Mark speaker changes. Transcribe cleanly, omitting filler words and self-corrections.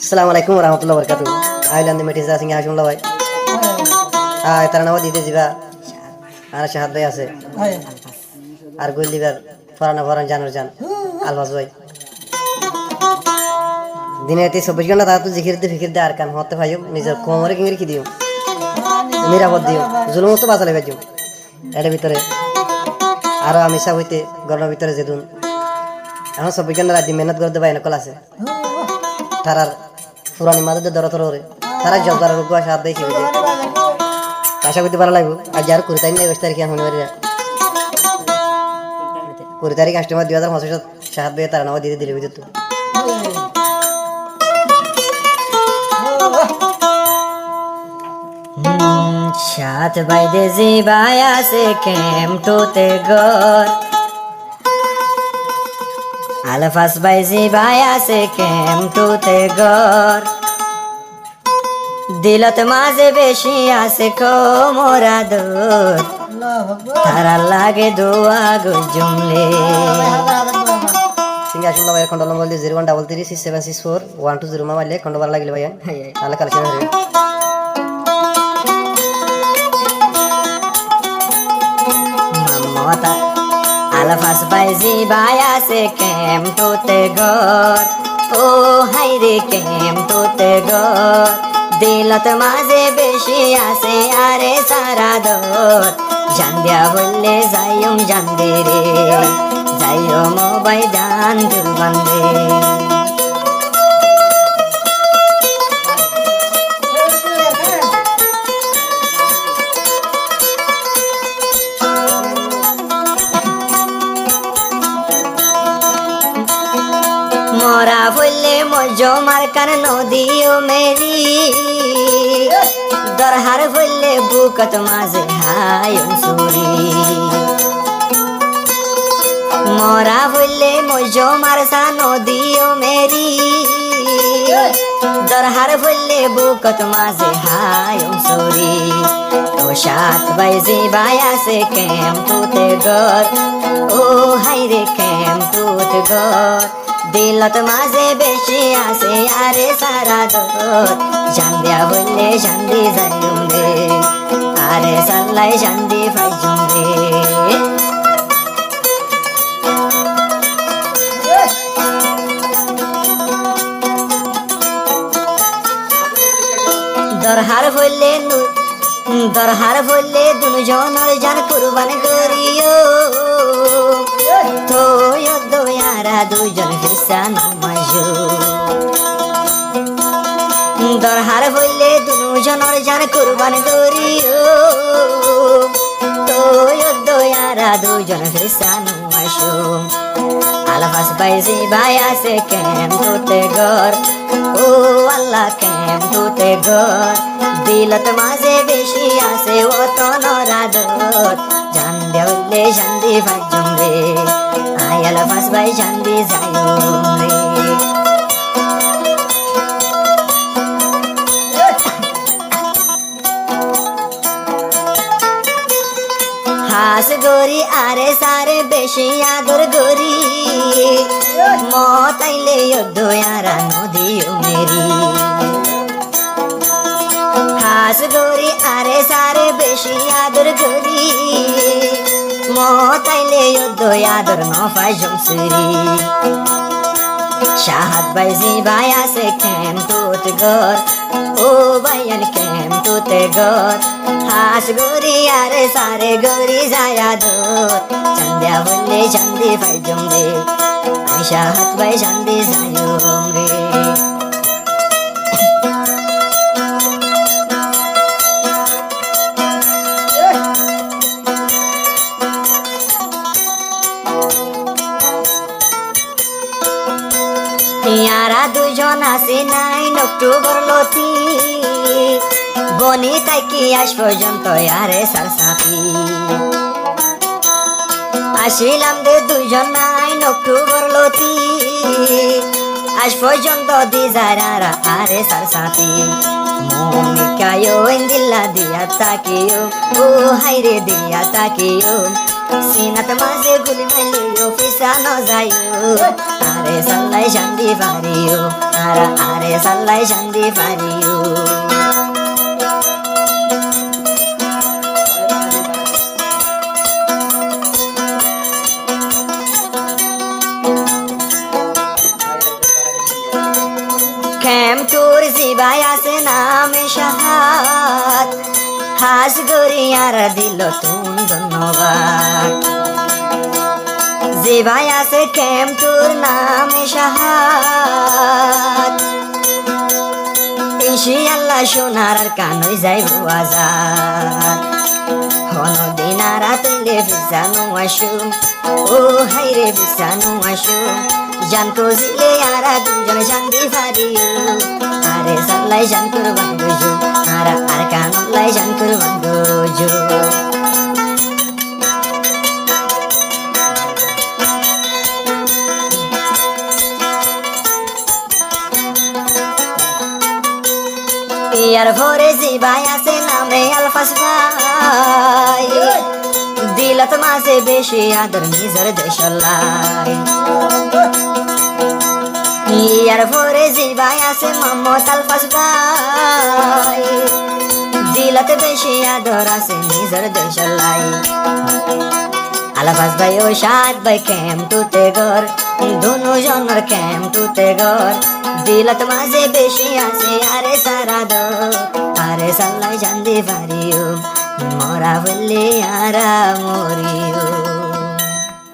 Speaker 1: Assalamualaikum warahmatullahi wabarakatuh. Ailan di meti jasing hasun lawai. Tara nawa dite jiba. Ana shahad bay ase. Ar gol libar farana faran janur jan. Alwas boy. দিনে এতে 24 ঘন্টা তারা তো জিকির দিয়ে ফিকির দিয়ে আর কান হতে ভাইও নিজের কোমরে কিংরে কি দিও নিরাপদ দিও জুলুম তো বাঁচালে ভাইও এর ভিতরে আরো আমিষা হইতে গরমের ভিতরে যেদুন এখন 24 ঘন্টা রাত মেহনত করতে পাই নকল আছে তারার পুরানি মাদে দরতর ওরে তারা জবদার রোগ সাথ দেই কি বুঝে আশা করতে পারা লাগবো আর যার কুড়ি তারিখ 22 তারিখ এখন হইরে 20 তারিখ কাস্টমার 2025 সাহায্য দিয়ে তারা নাও দিয়ে দিলে বুঝে তো
Speaker 2: সাত বাইদে জিবাই আছে কেমটুতে গর আলফাস বাই জিবাই আছে কেমটুতে গর দিলত মাঝে বেশি আছে কোমরা দূর তারা লাগে দোয়া গো জুমলে
Speaker 1: সিঙ্গাসুল্লাহ ভাই কন্ট্রোল নম্বর 01336764120 মারলে কন্ট্রোল লাগলে ভাই তাহলে কালেকশন হবে
Speaker 2: মামতা আলফাস বাইজি বায়াসে কেমটুতে গর ও হাইরে কেমটুতে গর দিলত মাঝে বেশি আছে আরে সারা দর জান্দিয়া বললে যাইম জানদে রে যাইও মোবাই জান দুর্বন্দে মরা বললে মজো মারকান নদীও মেরি দরহার বললে বুকত মাঝে হায়ম সুরি মরা বললে মজো মারসা নদীও মেরি দরহার বললে বুকত মাঝে হায়ম সুরি তো সাত বাইজি বায়াসে কেমটুতে গর ও হাইরে কেমটুতে গর দিলত মাঝে বেশি আছে আরে সারা দর জান্দিয়া বললে জান্দি যাইম রে আরে সাল্লাই জান্দি ফাইজুম রে দরহার বললে দুজনের জান কুরবান করিও তো দয়ারা দুজন হিসা নামাজো দরহার বললে দুজনের জান কুরবান করিও তো দয়ারা দুজন হিসা নামাজো আলফাস বাইজি বায়াসে কেমটুতে গর ও আল্লাহ কেমটুতে গর দিলত মাঝে বেশি আছে ও তো নরাদর জান দেওলে জান্দি ভাজুম রে আয় আলফাস বাই জান্দি যাইম রে হাস গরি আরে সারে বেশি আদর গরি মতাইলে দয়ারা নদীও মেরি হাস গরি আরে সারে বেশি আদর গরি মতাইলে দয়াদর নফাই জমসুরি শাহাদ বাইজি বায়াসে কেমটুত গর ও বায়ান কেমটুতে গর হাস গরি আরে সারে গরি যায়া দর চান্দিয়া বললে চান্দি ফাইজম রে আইসা হাত বাই চান্দি যাইম রে ইয়ারা দুজন আছে 9 অক্টোবর লতি বনি তাইকি আজ পর্যন্ত আরে সারসাথী আসিলাম দে দুজন 9 অক্টোবর লতি আজ পর্যন্ত দি যারা আরে সারসাথী মমিকায়ো ইন্দিল্লা দিয়া তাকিও ও হাইরে দিয়া তাকিও সিনাত মাঝে গুলি মাইলিও ফিসা ন যাইও আরে সাল্লাই জান্দি পারিও আরে সাল্লাই শান্তি পারিও তোর জিবাই আছে নামে সাহাত হাস গরিয়ার দিল তুম ধন্যবাদ জিবাই আছে তোর নামে সাহাত ইসি আল্লাহ সোনার আর কানই যাইব আজাদ হনদিন রাতলে বিছানো আসু ও হাইরে বিছানো আসু জান কজিলে আরা দুজন শান্তি ফারিও আরে সাল্লাই জান কুরবান গজু আরা আর কানলাই জান কুরবান গজু ইয়ার ভরে জিবাই আছে নামে আলফাস ভাই দিলত মাঝে বেশি আদর নিজের দেশলাই ইয়ার ভরে জিবাই আছে মোহাম্মদ আলফাস ভাই দিলত বেশি আদর আছে নিজের দেশলাই আলফাস ভাই ও সাত ভাই টুতে ঘর দুনো জনের টুতে ঘর দিলত মাঝে বেশি আছে আরে সারা দো আরে সাল্লাই জানতে পারিও মরা বললে আরা মরিও